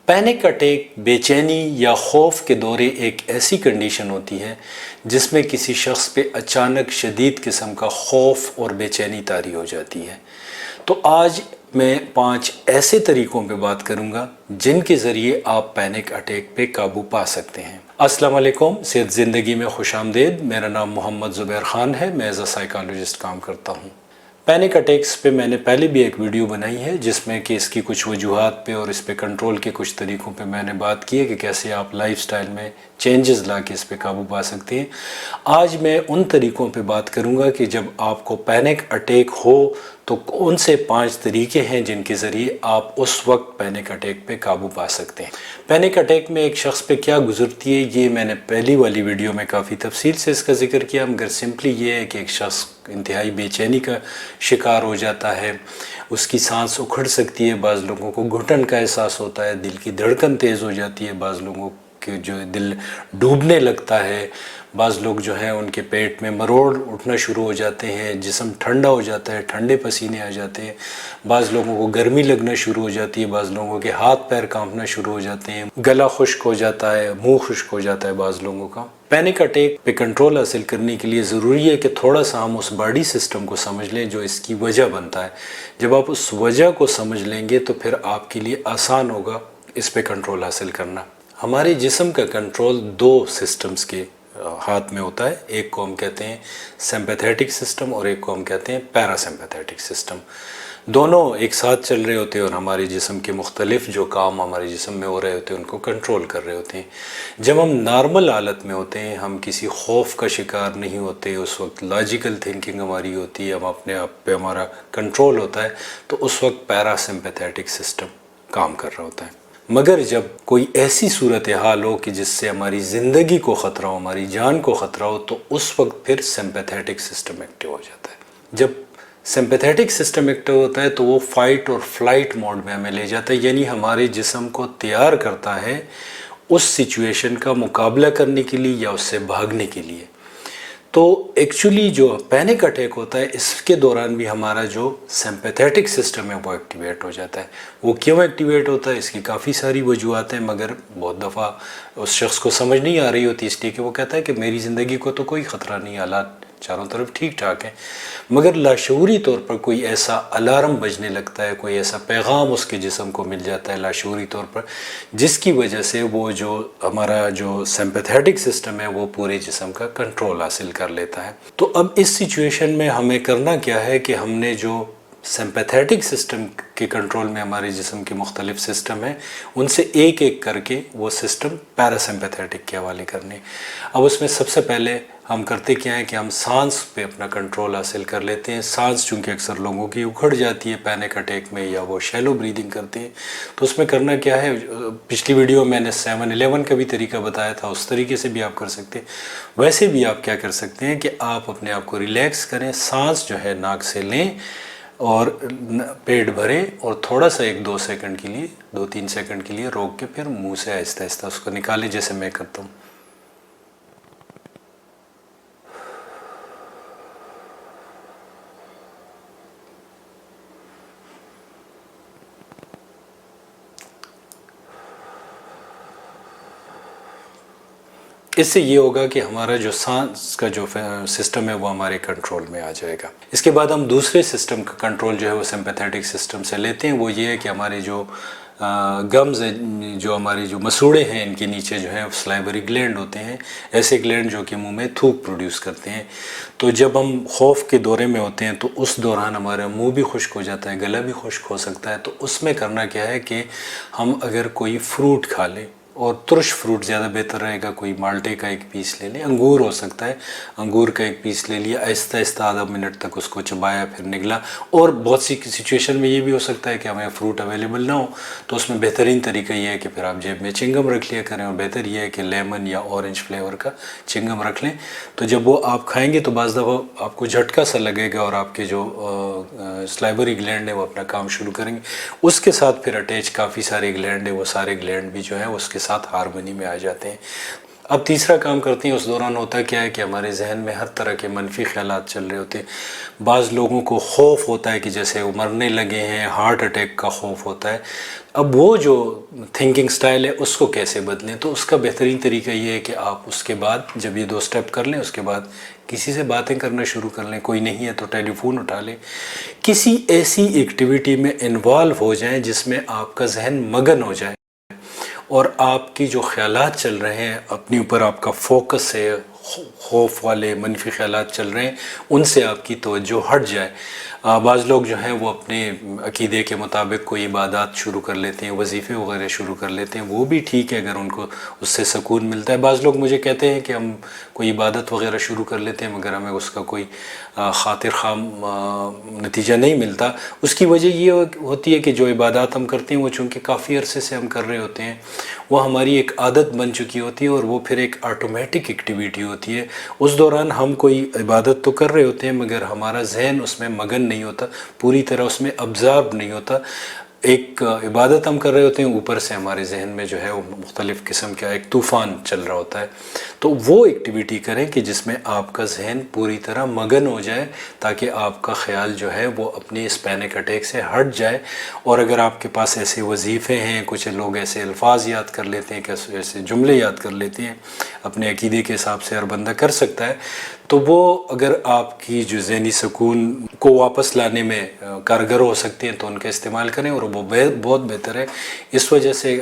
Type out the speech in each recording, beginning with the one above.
Panic attack بے چینی یا خوف کے دورے ایک ایسی کنڈیشن ہوتی ہے جس میں کسی شخص پہ اچانک شدید قسم کا خوف اور بے چینی طاری ہو جاتی ہے۔ تو آج میں 5 ایسے طریقوں پہ بات کروں گا جن کے ذریعے آپ پینک اٹیک پہ قابو پا سکتے ہیں۔ السلام علیکم، صحت زندگی میں خوش آمدید۔ میرا نام محمد زبیر خان ہے، میں ایز اے سائیکالوجسٹ کام کرتا ہوں۔ پینک اٹیکس پہ میں نے پہلے بھی ایک ویڈیو بنائی ہے جس میں کہ اس کی کچھ وجوہات پہ اور اس پہ کنٹرول کے کچھ طریقوں پہ میں نے بات کی ہے کہ کیسے آپ لائف سٹائل میں چینجز لا کے اس پہ قابو پا سکتے ہیں۔ آج میں ان طریقوں پہ بات کروں گا کہ جب آپ کو پینک اٹیک ہو تو کون سے 5 طریقے ہیں جن کے ذریعے آپ اس وقت پینک اٹیک پہ قابو پا سکتے ہیں۔ پینک اٹیک میں ایک شخص پہ کیا گزرتی ہے یہ میں نے پہلی والی ویڈیو میں کافی تفصیل سے اس کا ذکر کیا، مگر سمپلی یہ ہے کہ ایک شخص انتہائی بے چینی کا شکار ہو جاتا ہے، اس کی سانس اکھڑ سکتی ہے، بعض لوگوں کو گھٹن کا احساس ہوتا ہے، دل کی دھڑکن تیز ہو جاتی ہے، بعض لوگوں کے جو دل ڈوبنے لگتا ہے، بعض لوگ جو ہیں ان کے پیٹ میں مروڑ اٹھنا شروع ہو جاتے ہیں، جسم ٹھنڈا ہو جاتا ہے، ٹھنڈے پسینے آ جاتے ہیں، بعض لوگوں کو گرمی لگنا شروع ہو جاتی ہے، بعض لوگوں کے ہاتھ پیر کانپنا شروع ہو جاتے ہیں، گلا خشک ہو جاتا ہے، منہ خشک ہو جاتا ہے بعض لوگوں کا۔ پینک اٹیک پہ کنٹرول حاصل کرنے کے لیے ضروری ہے کہ تھوڑا سا ہم اس باڈی سسٹم کو سمجھ لیں جو اس کی وجہ بنتا ہے۔ جب آپ اس وجہ کو سمجھ لیں گے تو پھر آپ کے لیے آسان ہوگا اس پہ کنٹرول حاصل کرنا۔ ہمارے جسم کا کنٹرول 2 سسٹمز کے ہاتھ میں ہوتا ہے، ایک کو ہم کہتے ہیں سمپیتھیٹک سسٹم اور ایک کو ہم کہتے ہیں پیرا سمپیتھیٹک سسٹم۔ دونوں ایک ساتھ چل رہے ہوتے ہیں اور ہمارے جسم کے مختلف جو کام ہمارے جسم میں ہو رہے ہوتے ہیں ان کو کنٹرول کر رہے ہوتے ہیں۔ جب ہم نارمل حالت میں ہوتے ہیں، ہم کسی خوف کا شکار نہیں ہوتے، اس وقت لاجیکل تھنکنگ ہماری ہوتی ہے، ہم اپنے آپ پہ ہمارا کنٹرول ہوتا ہے، تو اس وقت پیرا سمپیتھیٹک سسٹم کام کر رہا ہوتا ہے۔ مگر جب کوئی ایسی صورتحال ہو کہ جس سے ہماری زندگی کو خطرہ ہو، ہماری جان کو خطرہ ہو، تو اس وقت پھر سمپیتھیٹک سسٹم ایکٹیو ہو جاتا ہے۔ جب سمپیتھیٹک سسٹم ایکٹیو ہوتا ہے تو وہ فائٹ اور فلائٹ موڈ میں ہمیں لے جاتا ہے، یعنی ہمارے جسم کو تیار کرتا ہے اس سچویشن کا مقابلہ کرنے کے لیے یا اس سے بھاگنے کے لیے۔ تو ایکچولی جو پینک اٹیک ہوتا ہے اس کے دوران بھی ہمارا جو سمپیتھیٹک سسٹم ہے وہ ایکٹیویٹ ہو جاتا ہے۔ وہ کیوں ایکٹیویٹ ہوتا ہے اس کی کافی ساری وجوہات ہیں، مگر بہت دفعہ اس شخص کو سمجھ نہیں آ رہی ہوتی، اس لیے کہ وہ کہتا ہے کہ میری زندگی کو تو کوئی خطرہ نہیں، حالات چاروں طرف ٹھیک ٹھاک ہیں، مگر لاشعوری طور پر کوئی ایسا الارم بجنے لگتا ہے، کوئی ایسا پیغام اس کے جسم کو مل جاتا ہے لاشعوری طور پر، جس کی وجہ سے وہ جو ہمارا جو سمپیتھیٹک سسٹم ہے وہ پورے جسم کا کنٹرول حاصل کر لیتا ہے۔ تو اب اس سچویشن میں ہمیں کرنا کیا ہے کہ ہم نے جو سمپیتھیٹک سسٹم کے کنٹرول میں ہمارے جسم کے مختلف سسٹم ہیں ان سے ایک ایک کر کے وہ سسٹم پیراسمپیتھیٹک کے حوالے کرنے۔ اب اس میں سب سے پہلے ہم کرتے کیا ہے کہ ہم سانس پہ اپنا کنٹرول حاصل کر لیتے ہیں۔ سانس چونکہ اکثر لوگوں کی اکھڑ جاتی ہے پینک اٹیک میں یا وہ شیلو بریدنگ کرتے ہیں، تو اس میں کرنا کیا ہے، پچھلی ویڈیو میں نے 7-11 کا بھی طریقہ بتایا تھا، اس طریقے سے بھی آپ کر سکتے ہیں۔ ویسے بھی آپ کیا کر سکتے ہیں کہ آپ اپنے آپ کو ریلیکس کریں، سانس جو ہے ناک سے لیں اور پیٹ بھریں اور تھوڑا سا 1-2 سیکنڈ کے لیے 2-3 سیکنڈ کے لیے روک کے پھر منہ سے آہستہ آہستہ اس کو نکالیں، جیسے میں کرتا ہوں۔ اس سے یہ ہوگا کہ ہمارا جو سانس کا جو سسٹم ہے وہ ہمارے کنٹرول میں آ جائے گا۔ اس کے بعد ہم دوسرے سسٹم کا کنٹرول جو ہے وہ سمپیتھیٹک سسٹم سے لیتے ہیں، وہ یہ ہے کہ ہمارے جو گمز ہیں، جو ہماری جو مسوڑے ہیں، ان کے نیچے جو ہے سلائیوری گلینڈ ہوتے ہیں، ایسے گلینڈ جو کہ منہ میں تھوک پروڈیوس کرتے ہیں۔ تو جب ہم خوف کے دورے میں ہوتے ہیں تو اس دوران ہمارا منہ بھی خشک ہو جاتا ہے، گلا بھی خشک ہو سکتا ہے، تو اس میں کرنا کیا ہے کہ ہم اگر کوئی فروٹ کھا لیں، اور ترش فروٹ زیادہ بہتر رہے گا، کوئی مالٹے کا 1 پیس لے لیں، انگور ہو سکتا ہے، انگور کا 1 پیس لے لیا، آہستہ آہستہ آدھا منٹ تک اس کو چبایا پھر نگلا۔ اور بہت سی سچویشن میں یہ بھی ہو سکتا ہے کہ ہمیں فروٹ اویلیبل نہ ہو، تو اس میں بہترین طریقہ یہ ہے کہ پھر آپ جیب میں چنگم رکھ لیا کریں، اور بہتر یہ ہے کہ لیمن یا اورنج فلیور کا چنگم رکھ لیں۔ تو جب وہ آپ کھائیں گے تو بعض دفعہ آپ کو جھٹکا سا لگے گا اور آپ کے جو سلائیوری گلینڈ ہے وہ اپنا کام شروع کریں گے۔ اس کے ساتھ پھر اٹیچ کافی سارے گلینڈ ہیں، وہ سارے گلینڈ بھی جو ہیں اس کے ساتھ ہارمونی میں آ جاتے ہیں۔ اب تیسرا کام کرتے ہیں، اس دوران ہوتا کیا ہے کہ ہمارے ذہن میں ہر طرح کے منفی خیالات چل رہے ہوتے ہیں۔ بعض لوگوں کو خوف ہوتا ہے کہ جیسے وہ مرنے لگے ہیں، ہارٹ اٹیک کا خوف ہوتا ہے۔ اب وہ جو تھنکنگ سٹائل ہے اس کو کیسے بدلیں؟ تو اس کا بہترین طریقہ یہ ہے کہ آپ اس کے بعد جب یہ 2 سٹیپ کر لیں، اس کے بعد کسی سے باتیں کرنا شروع کر لیں۔ کوئی نہیں ہے تو ٹیلی فون اٹھا لیں، کسی ایسی ایکٹیویٹی میں انوالو ہو جائیں جس میں آپ کا ذہن مگن ہو جائے، اور آپ کی جو خیالات چل رہے ہیں اپنی اوپر آپ کا فوکس ہے، خوف والے منفی خیالات چل رہے ہیں، ان سے آپ کی توجہ ہٹ جائے۔ بعض لوگ جو ہیں وہ اپنے عقیدے کے مطابق کوئی عبادات شروع کر لیتے ہیں، وظیفے وغیرہ شروع کر لیتے ہیں، وہ بھی ٹھیک ہے اگر ان کو اس سے سکون ملتا ہے۔ بعض لوگ مجھے کہتے ہیں کہ ہم کوئی عبادت وغیرہ شروع کر لیتے ہیں مگر ہمیں اس کا کوئی خاطر خواہ نتیجہ نہیں ملتا۔ اس کی وجہ یہ ہوتی ہے کہ جو عبادات ہم کرتے ہیں وہ چونکہ کافی عرصے سے ہم کر رہے ہوتے ہیں، وہ ہماری ایک عادت بن چکی ہوتی ہے، اور وہ پھر ایک آٹومیٹک ایکٹیویٹی ہوتی ہے۔ اس دوران ہم کوئی عبادت تو کر رہے ہوتے ہیں مگر ہمارا ذہن اس میں مگن نہیں ہوتا، پوری طرح اس میں ابزارب نہیں ہوتا۔ ایک عبادت ہم کر رہے ہوتے ہیں، اوپر سے ہمارے ذہن میں جو ہے وہ مختلف قسم کا ایک طوفان چل رہا ہوتا ہے۔ تو وہ ایکٹیویٹی کریں کہ جس میں آپ کا ذہن پوری طرح مگن ہو جائے، تاکہ آپ کا خیال جو ہے وہ اپنی اس پینک اٹیک سے ہٹ جائے۔ اور اگر آپ کے پاس ایسے وظیفے ہیں، کچھ لوگ ایسے الفاظ یاد کر لیتے ہیں، ایسے جملے یاد کر لیتے ہیں، اپنے عقیدے کے حساب سے ہر بندہ کر سکتا ہے، تو وہ اگر آپ کی جو ذہنی سکون کو واپس لانے میں کارگر ہو سکتے ہیں تو ان کا استعمال کریں، اور وہ بہت بہتر ہے اس وجہ سے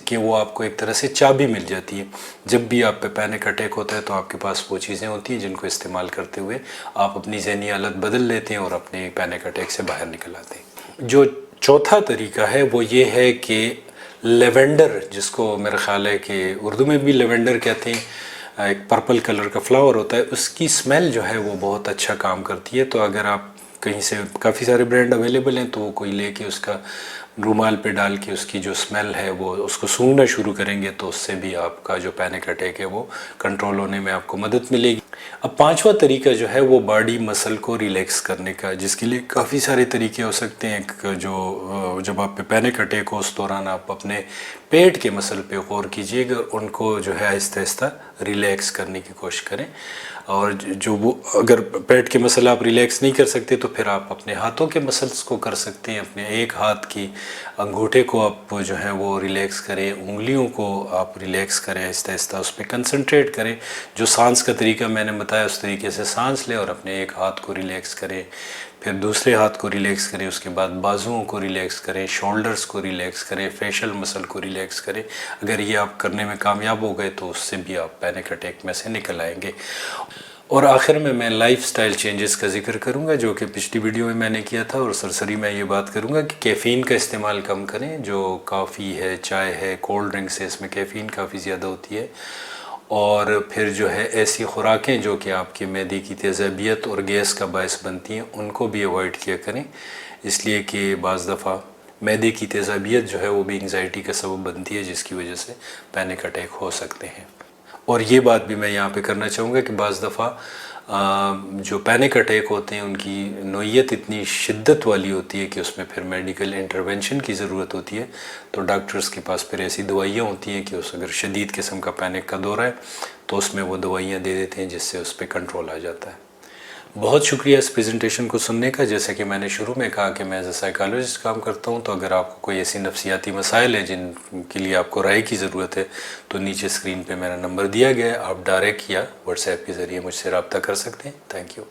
کہ وہ آپ کو ایک طرح سے چابی مل جاتی ہے۔ جب بھی آپ پہ پینک اٹیک ہوتا ہے تو آپ کے پاس وہ چیزیں ہوتی ہیں جن کو استعمال کرتے ہوئے آپ اپنی ذہنی حالت بدل لیتے ہیں اور اپنے پینک اٹیک سے باہر نکل آتے ہیں۔ جو چوتھا طریقہ ہے وہ یہ ہے کہ لیونڈر، جس کو میرا خیال ہے کہ اردو میں بھی لیونڈر کہتے ہیں، ایک پرپل کلر کا فلاور ہوتا ہے، اس کی سمیل جو ہے وہ بہت اچھا کام کرتی ہے۔ تو اگر آپ کہیں سے، کافی سارے برانڈ اویلیبل ہیں، تو وہ کوئی لے کے اس کا رومال پہ ڈال کے اس کی جو سمیل ہے وہ اس کو سونگھنا شروع کریں گے تو اس سے بھی آپ کا جو پینک اٹیک ہے وہ کنٹرول ہونے میں آپ کو مدد ملے گی۔ اب پانچواں طریقہ جو ہے وہ باڈی مسل کو ریلیکس کرنے کا، جس کے لیے کافی سارے طریقے ہو سکتے ہیں۔ جو جب آپ پہ پینک اٹیک ہو اس دوران آپ اپنے پیٹ کے مسل پہ غور کیجئے گا، ان کو جو ہے آہستہ آہستہ ریلیکس کرنے کی کوشش کریں۔ اور جو وہ اگر پیٹ کے مسل آپ ریلیکس نہیں کر سکتے تو پھر آپ اپنے ہاتھوں کے مسلس کو کر سکتے ہیں۔ اپنے ایک ہاتھ کی انگوٹھے کو آپ جو ہے وہ ریلیکس کریں، انگلیوں کو آپ ریلیکس کریں، آہستہ آہستہ اس پہ کنسنٹریٹ کریں۔ جو سانس کا طریقہ میں نے بتایا اس طریقے سے سانس لیں اور اپنے ایک ہاتھ کو ریلیکس کریں، پھر دوسرے ہاتھ کو ریلیکس کریں، اس کے بعد بازوؤں کو ریلیکس کریں، شولڈرز کو ریلیکس کریں، فیشل مسل کو ریلیکس کریں۔ اگر یہ آپ کرنے میں کامیاب ہو گئے تو اس سے بھی آپ پینک اٹیک میں سے نکل آئیں گے۔ اور آخر میں لائف سٹائل چینجز کا ذکر کروں گا جو کہ پچھلی ویڈیو میں نے کیا تھا، اور سرسری میں یہ بات کروں گا کہ کیفین کا استعمال کم کریں۔ جو کافی ہے، چائے ہے، کولڈ ڈرنکس ہے، اس میں کیفین کافی زیادہ ہوتی ہے۔ اور پھر جو ہے ایسی خوراکیں جو کہ آپ کے معدے کی تیزابیت اور گیس کا باعث بنتی ہیں ان کو بھی اوائڈ کیا کریں، اس لیے کہ بعض دفعہ معدے کی تیزابیت جو ہے وہ بھی انگزائٹی کا سبب بنتی ہے، جس کی وجہ سے پینک اٹیک ہو سکتے ہیں۔ اور یہ بات بھی میں یہاں پہ کرنا چاہوں گا کہ بعض دفعہ جو پینک اٹیک ہوتے ہیں ان کی نوعیت اتنی شدت والی ہوتی ہے کہ اس میں پھر میڈیکل انٹرونشن کی ضرورت ہوتی ہے، تو ڈاکٹرز کے پاس پھر ایسی دوائیاں ہوتی ہیں کہ اگر شدید قسم کا پینک کا دورہ ہے تو اس میں وہ دوائیاں دے دیتے ہیں جس سے اس پہ کنٹرول آ جاتا ہے۔ بہت شکریہ اس پریزنٹیشن کو سننے کا۔ جیسا کہ میں نے شروع میں کہا کہ میں ایز اے سائیکالوجسٹ کام کرتا ہوں، تو اگر آپ کو کوئی ایسی نفسیاتی مسائل ہیں جن کے لیے آپ کو رائے کی ضرورت ہے تو نیچے اسکرین پہ میرا نمبر دیا گیا ہے، آپ ڈائریکٹ یا واٹس ایپ کے ذریعے مجھ سے رابطہ کر سکتے ہیں۔ Thank you.